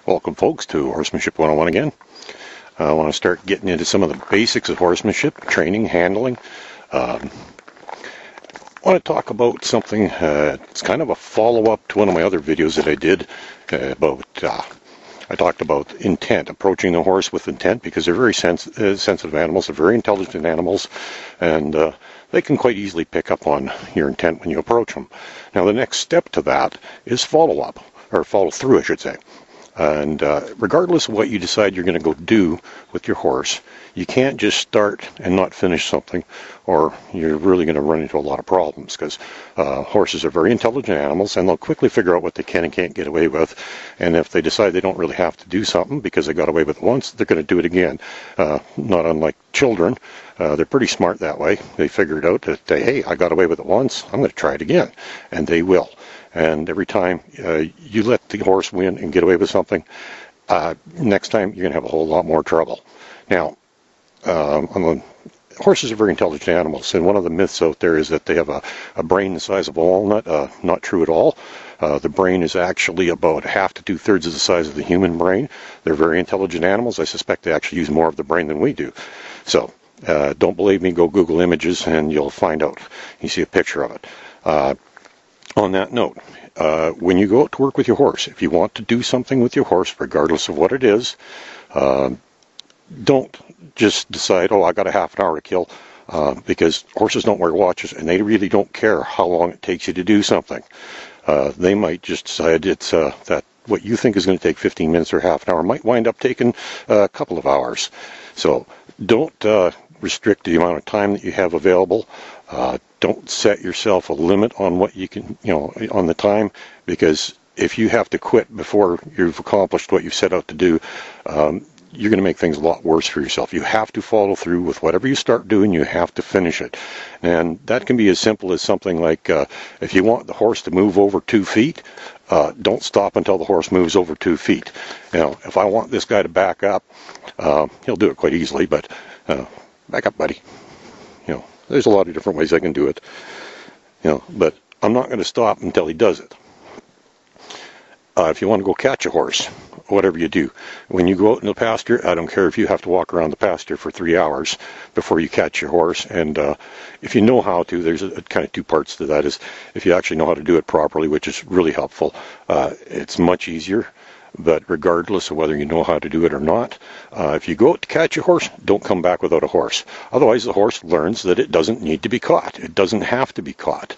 Welcome folks to Horsemanship 101 again. I want to start getting into some of the basics of horsemanship, training, handling. I want to talk about something, it's kind of a follow-up to one of my other videos that I did I talked about intent, approaching the horse with intent, because they're very sensitive animals, they're very intelligent animals, and they can quite easily pick up on your intent when you approach them. Now the next step to that is follow-up, or follow-through I should say. And regardless of what you decide you're going to go do with your horse, you can't just start and not finish something, or you're really going to run into a lot of problems, because horses are very intelligent animals, and they'll quickly figure out what they can and can't get away with. And if they decide they don't really have to do something because they got away with it once, they're going to do it again. Not unlike children, they're pretty smart that way. They figured out that, hey, I got away with it once, I'm going to try it again, and they will. And every time you let the horse win and get away with something, next time you're going to have a whole lot more trouble. Now, horses are very intelligent animals, and one of the myths out there is that they have a brain the size of a walnut. Not true at all. The brain is actually about half to two-thirds of the size of the human brain. They're very intelligent animals. I suspect they actually use more of the brain than we do. So, don't believe me, go Google images and you'll find out. You see a picture of it. On that note, when you go out to work with your horse, if you want to do something with your horse, regardless of what it is, don't just decide, oh, I got a half an hour to kill, because horses don't wear watches, and they really don't care how long it takes you to do something. They might just decide it's that what you think is going to take 15 minutes or half an hour might wind up taking a couple of hours. So don't restrict the amount of time that you have available. Don't set yourself a limit on what you can, on the time, because if you have to quit before you've accomplished what you've set out to do, you're going to make things a lot worse for yourself. You have to follow through with whatever you start doing. You have to finish it. And that can be as simple as something like, if you want the horse to move over 2 feet, don't stop until the horse moves over 2 feet. If I want this guy to back up, he'll do it quite easily, but back up, buddy. There's a lot of different ways I can do it, but I'm not going to stop until he does it. If you want to go catch a horse, whatever you do, when you go out in the pasture, I don't care if you have to walk around the pasture for 3 hours before you catch your horse. And if you know how to, there's a kind of two parts to that. Is if you actually know how to do it properly, which is really helpful, it's much easier. But regardless of whether you know how to do it or not, if you go out to catch a horse, don't come back without a horse. Otherwise, the horse learns that it doesn't need to be caught. It doesn't have to be caught.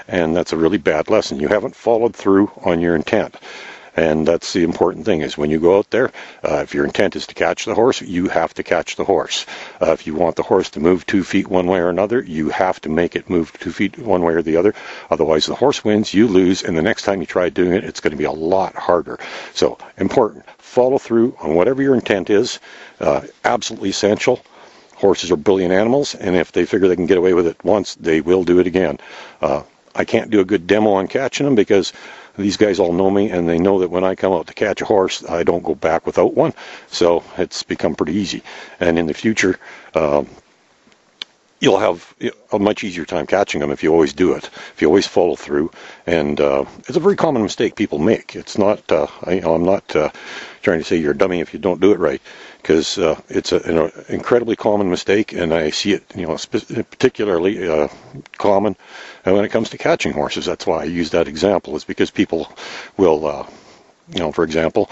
And that's a really bad lesson. You haven't followed through on your intent. And that's the important thing, is when you go out there, if your intent is to catch the horse, you have to catch the horse. If you want the horse to move 2 feet one way or another, you have to make it move 2 feet one way or the other. Otherwise, the horse wins, you lose, and the next time you try doing it, it's going to be a lot harder. So, important. Follow through on whatever your intent is. Absolutely essential. Horses are brilliant animals, and if they figure they can get away with it once, they will do it again. I can't do a good demo on catching them, because these guys all know me, and they know that when I come out to catch a horse, I don't go back without one. So it's become pretty easy. And in the future, you'll have a much easier time catching them if you always do it, if you always follow through. And it's a very common mistake people make. It's not, I'm not trying to say you're a dummy if you don't do it right, because it's an incredibly common mistake, and I see it, particularly common when it comes to catching horses. That's why I use that example, is because people will, for example,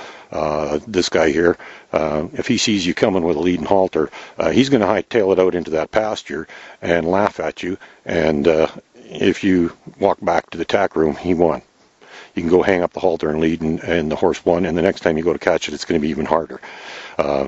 this guy here, if he sees you coming with a lead and halter, he's going to hightail it out into that pasture and laugh at you, and if you walk back to the tack room, he won. You can go hang up the halter and lead, and the horse won, and the next time you go to catch it, it's going to be even harder.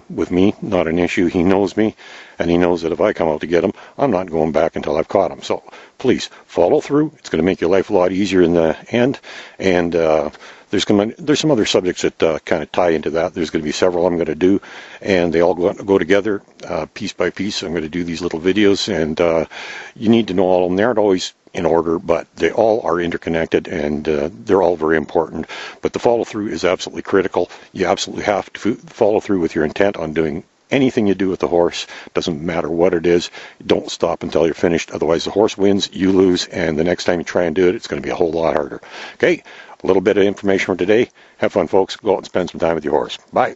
With me, not an issue. He knows me, and he knows that if I come out to get him, I'm not going back until I've caught him. So please follow through. It's going to make your life a lot easier in the end. And there's some other subjects that kind of tie into that. There's going to be several I'm going to do, and they all go together piece by piece. I'm going to do these little videos, and you need to know all of them. They aren't always in order, but they all are interconnected, and they're all very important. But the follow through is absolutely critical. You absolutely have to follow through with your intent on doing anything you do with the horse, doesn't matter what it is, don't stop until you're finished. Otherwise, the horse wins, you lose, and the next time you try and do it, it's going to be a whole lot harder. Okay, a little bit of information for today. Have fun, folks. Go out and spend some time with your horse. Bye.